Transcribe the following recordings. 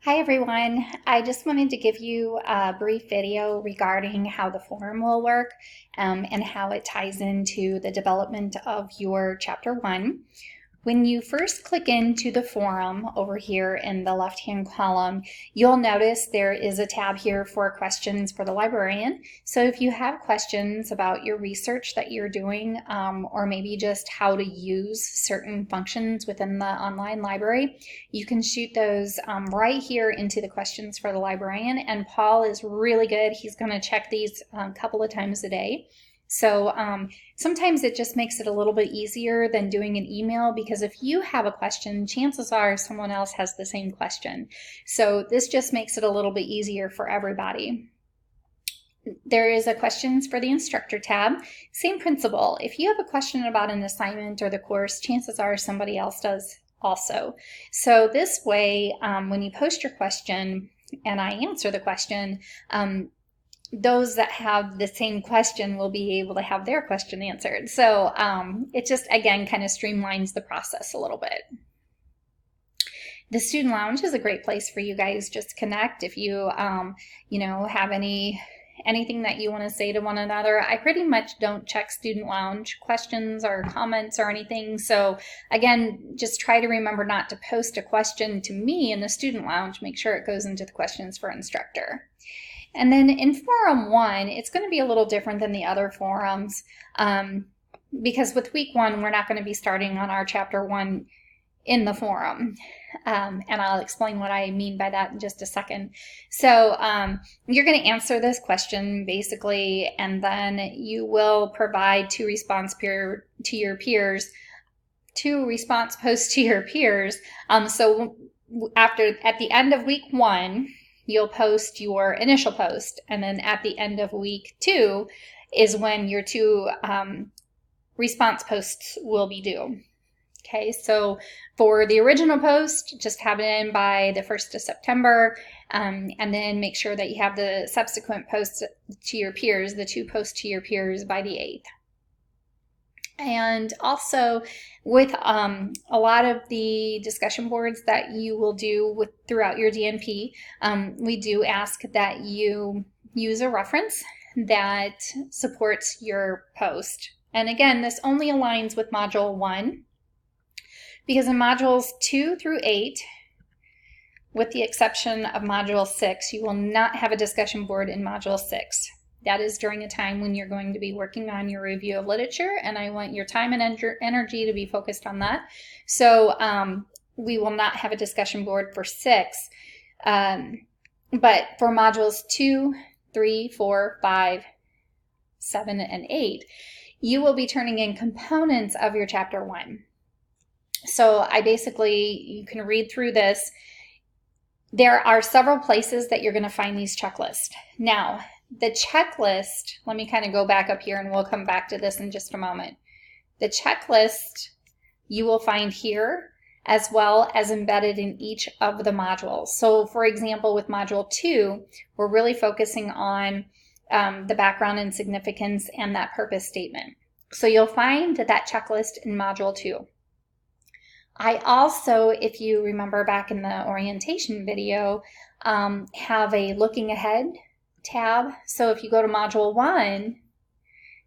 Hi everyone. I just wanted to give you a brief video regarding how the forum will work and how it ties into the development of your Chapter 1. When you first click into the forum over here in the left-hand column, you'll notice there is a tab here for questions for the librarian. So if you have questions about your research that you're doing, or maybe just how to use certain functions within the online library, you can shoot those right here into the questions for the librarian. And Paul is really good. He's going to check these a couple of times a day. So sometimes it just makes it a little bit easier than doing an email, because if you have a question, chances are someone else has the same question. So this just makes it a little bit easier for everybody. There is a questions for the instructor tab. Same principle. If you have a question about an assignment or the course, chances are somebody else does also. So this way, when you post your question and I answer the question, those that have the same question will be able to have their question answered. So it just, again, kind of streamlines the process a little bit. The student lounge is a great place for you guys just to connect. If you, have anything that you want to say to one another. I pretty much don't check student lounge questions or comments or anything. So again, just try to remember not to post a question to me in the student lounge. Make sure it goes into the questions for instructor. And then in Forum 1, it's going to be a little different than the other forums because with Week 1, we're not going to be starting on our Chapter 1 in the forum. And I'll explain what I mean by that in just a second. So you're going to answer this question basically, and then you will provide two response posts to your peers. So at the end of Week 1, you'll post your initial post, and then at the end of Week 2 is when your two response posts will be due. Okay, so for the original post, just have it in by the 1st of September, and then make sure that you have the subsequent posts to your peers, the two posts to your peers, by the 8th. And also with a lot of the discussion boards that you will do throughout your DNP, we do ask that you use a reference that supports your post. And again, this only aligns with Module 1, because in Modules 2 through 8, with the exception of Module 6, you will not have a discussion board in Module 6. That is during a time when you're going to be working on your review of literature, and I want your time and energy to be focused on that. So we will not have a discussion board for 6. But for Modules 2, 3, 4, 5, 7, and 8, you will be turning in components of your Chapter 1. So you can read through this. There are several places that you're going to find these checklists. Now, the checklist, let me kind of go back up here and we'll come back to this in just a moment. The checklist you will find here as well as embedded in each of the modules. So for example, with Module 2, we're really focusing on the background and significance and that purpose statement. So you'll find that checklist in Module 2. I also, if you remember back in the orientation video, have a looking ahead tab. So if you go to Module 1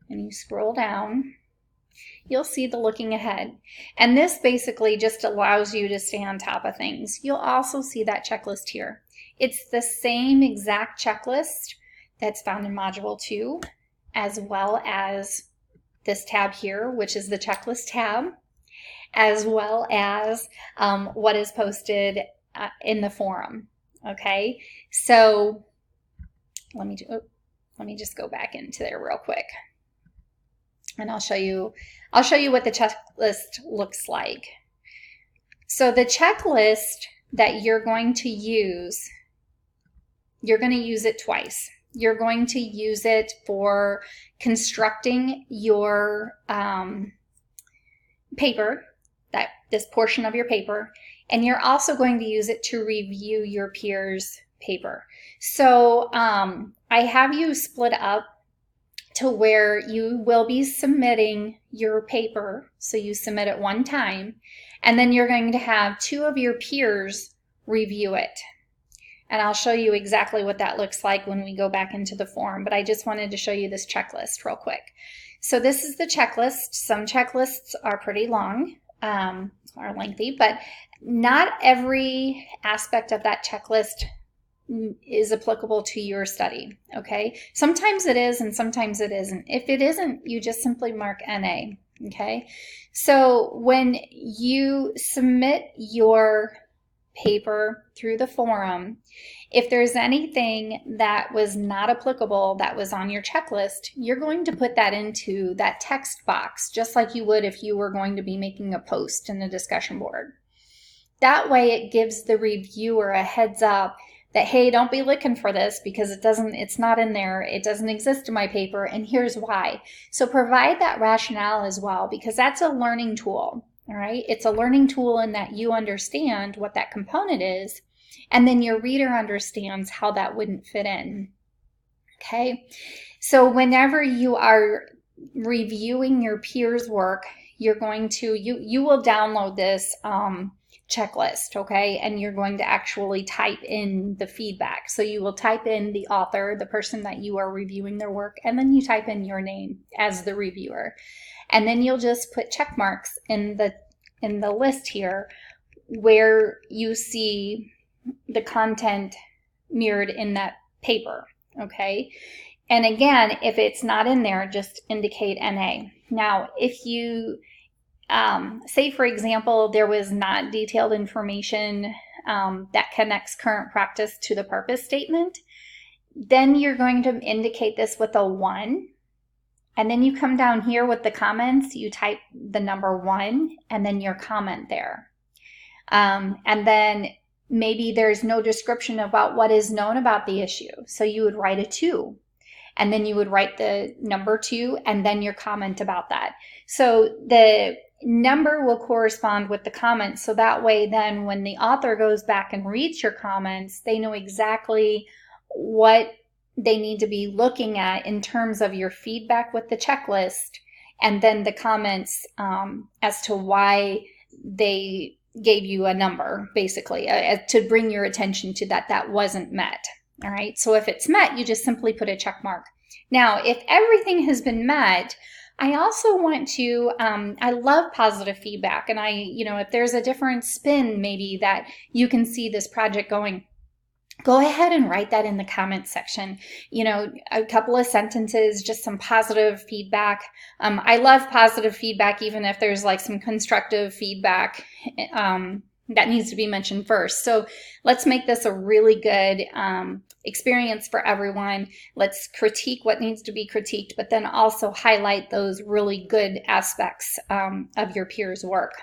and you scroll down, you'll see the looking ahead. And this basically just allows you to stay on top of things. You'll also see that checklist here. It's the same exact checklist that's found in Module 2, as well as this tab here, which is the checklist tab, as well as what is posted in the forum. Okay, so let me just go back into there real quick, and I'll show you what the checklist looks like. So the checklist that you're going to use it twice. You're going to use it for constructing your paper, this portion of your paper, and you're also going to use it to review your peers' paper. So I have you split up to where you will be submitting your paper. So you submit it one time, and then you're going to have two of your peers review it. And I'll show you exactly what that looks like when we go back into the form, but I just wanted to show you this checklist real quick. So this is the checklist. Some checklists are pretty long, or lengthy, but not every aspect of that checklist is applicable to your study, okay? Sometimes it is and sometimes it isn't. If it isn't, you just simply mark NA, okay? So when you submit your paper through the forum, if there's anything that was not applicable that was on your checklist, you're going to put that into that text box, just like you would if you were going to be making a post in the discussion board. That way it gives the reviewer a heads up that, hey, don't be looking for this because it's not in there, it doesn't exist in my paper, and here's why. So provide that rationale as well, because that's a learning tool, all right? It's a learning tool in that you understand what that component is, and then your reader understands how that wouldn't fit in, okay? So whenever you are reviewing your peers' work, you're going to, you will download this checklist, okay? And you're going to actually type in the feedback. So you will type in the author, the person that you are reviewing their work, and then you type in your name as the reviewer. And then you'll just put check marks in the list here where you see the content mirrored in that paper, okay? And again, if it's not in there, just indicate NA. Now, if you say, for example, there was not detailed information that connects current practice to the purpose statement, then you're going to indicate this with a 1. And then you come down here with the comments, you type the number 1 and then your comment there. And then maybe there's no description about what is known about the issue. So you would write a 2. And then you would write the number 2 and then your comment about that. So the number will correspond with the comments. So that way then when the author goes back and reads your comments, they know exactly what they need to be looking at in terms of your feedback with the checklist, and then the comments as to why they gave you a number, basically, to bring your attention to that wasn't met. All right, so if it's met, you just simply put a check mark. Now, if everything has been met, I also want to, I love positive feedback, and if there's a different spin maybe that you can see this project going, go ahead and write that in the comments section. A couple of sentences, just some positive feedback. I love positive feedback, even if there's like some constructive feedback that needs to be mentioned first. So let's make this a really good experience for everyone. Let's critique what needs to be critiqued, but then also highlight those really good aspects of your peers' work.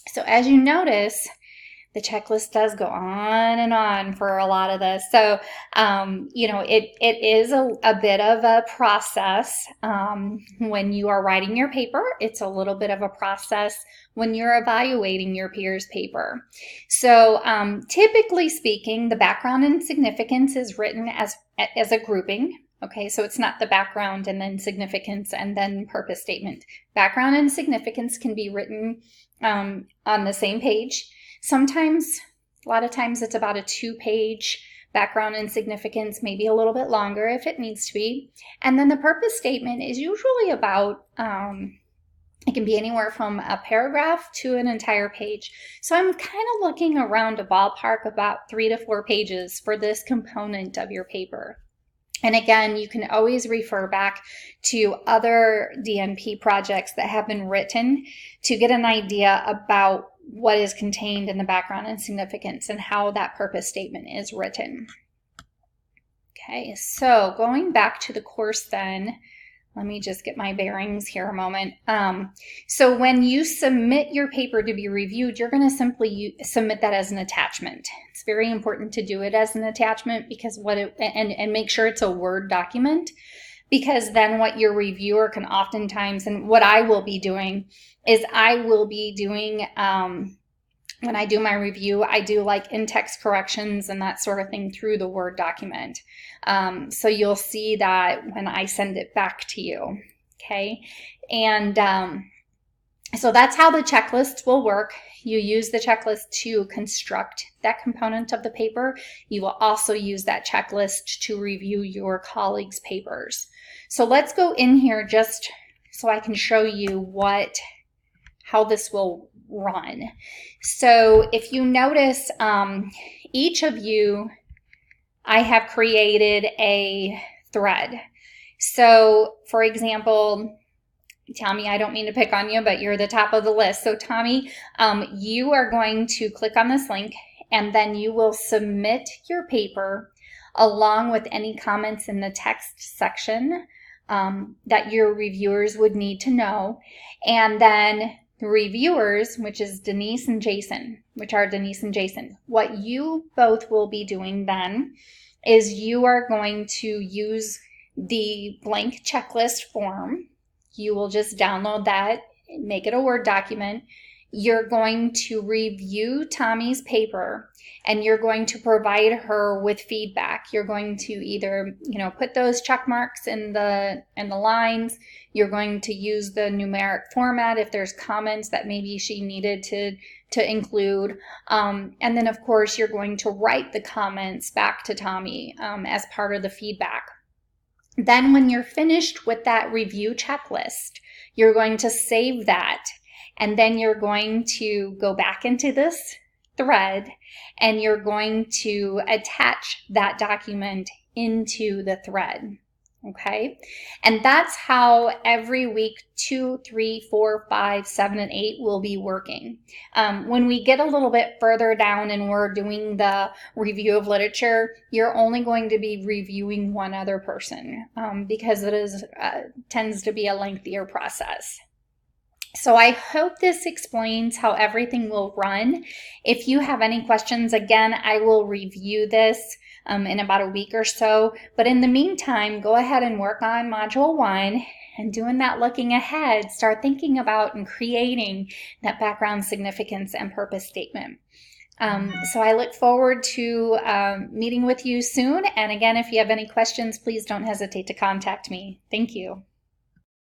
So as you notice, the checklist does go on and on for a lot of this. So, it is a bit of a process when you are writing your paper. It's a little bit of a process when you're evaluating your peers' paper. So, typically speaking, the background and significance is written as a grouping. Okay, so it's not the background and then significance and then purpose statement. Background and significance can be written on the same page. Sometimes, a lot of times it's about a 2-page background and significance, maybe a little bit longer if it needs to be. And then the purpose statement is usually about, it can be anywhere from a paragraph to an entire page. So I'm kind of looking around a ballpark about 3 to 4 pages for this component of your paper. And again, you can always refer back to other DNP projects that have been written to get an idea about what is contained in the background and significance and how that purpose statement is written. Okay, so going back to the course then, let me just get my bearings here a moment. So when you submit your paper to be reviewed, you're going to simply submit that as an attachment. It's very important to do it as an attachment because and make sure it's a Word document, because then what your reviewer can oftentimes, and what I will be doing is when I do my review, I do like in-text corrections and that sort of thing through the Word document. So you'll see that when I send it back to you, okay? And So that's how the checklist will work. You use the checklist to construct that component of the paper. You will also use that checklist to review your colleagues' papers. So let's go in here just so I can show you how this will run. So if you notice, each of you, I have created a thread. So for example, Tommy, I don't mean to pick on you, but you're the top of the list. So Tommy, you are going to click on this link, and then you will submit your paper along with any comments in the text section that your reviewers would need to know. And then the reviewers, which is Denise and Jason, what you both will be doing then is you are going to use the blank checklist form. You will just download that, make it a Word document. You're going to review Tommy's paper, and you're going to provide her with feedback. You're going to either, put those check marks in the lines. You're going to use the numeric format if there's comments that maybe she needed to include. And then, of course, you're going to write the comments back to Tommy as part of the feedback. Then when you're finished with that review checklist, you're going to save that, and then you're going to go back into this thread, and you're going to attach that document into the thread. Okay, and that's how every week 2, 3, 4, 5, 7, and 8 will be working. When we get a little bit further down and we're doing the review of literature, you're only going to be reviewing one other person because it tends to be a lengthier process. So I hope this explains how everything will run. If you have any questions, again, I will review this in about a week or so. But in the meantime, go ahead and work on Module 1 and doing that looking ahead. Start thinking about and creating that background, significance, and purpose statement. So I look forward to meeting with you soon. And again, if you have any questions, please don't hesitate to contact me. Thank you.